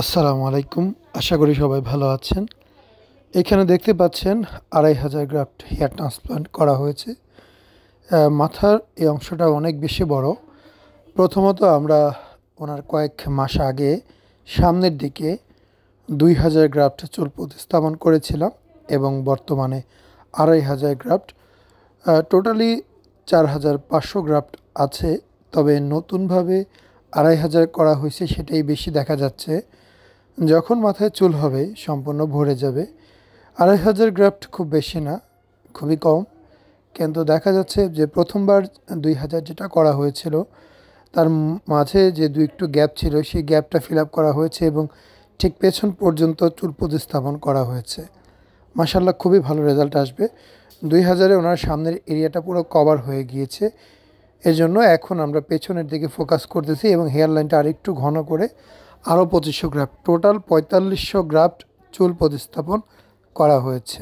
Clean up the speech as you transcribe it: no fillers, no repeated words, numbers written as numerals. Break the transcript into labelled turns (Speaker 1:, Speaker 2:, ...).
Speaker 1: আসসালামু আলাইকুম। আশা করি সবাই ভালো আছেন। এখানে দেখতে পাচ্ছেন ২,৫০০ গ্রাফট হেয়ার ট্রান্সপ্লান্ট করা হয়েছে। মাথার এই অংশটা অনেক বেশি বড়। প্রথমত আমরা ওনার কয়েক মাস আগে সামনের দিকে ২,০০০ গ্রাফট চুল প্রতিস্থাপন করেছিলাম এবং বর্তমানে ২,৫০০ গ্রাফট, টোটালি ৪,৫০০ গ্রাফট আছে। তবে নতুনভাবে ২,৫০০ করা হয়েছে, সেটাই বেশি দেখা যাচ্ছে। যখন মাথায় চুল হবে সম্পূর্ণ ভরে যাবে। ২,৫০০ গ্রাফট খুব বেশি না, খুবই কম, কিন্তু দেখা যাচ্ছে যে প্রথমবার ২,০০০ যেটা করা হয়েছিল তার মাঝে যে একটু গ্যাপ ছিল সেই গ্যাপটা ফিল আপ করা হয়েছে এবং ঠিক পেছন পর্যন্ত চুল প্রতিস্থাপন করা হয়েছে। মাশাআল্লাহ, খুবই ভালো রেজাল্ট আসবে। ২,০০০-এ ওনার সামনের এরিয়াটা পুরো কভার হয়ে গিয়েছে। এজন্য এখন আমরা পেছনের দিকে ফোকাস করতেছি এবং হেয়ার লাইনটা আরেকটু ঘন করে আরও ২৫০০ গ্রাফট, টোটাল ৪৫০০ গ্রাফট চুল প্রতিস্থাপন করা হয়েছে।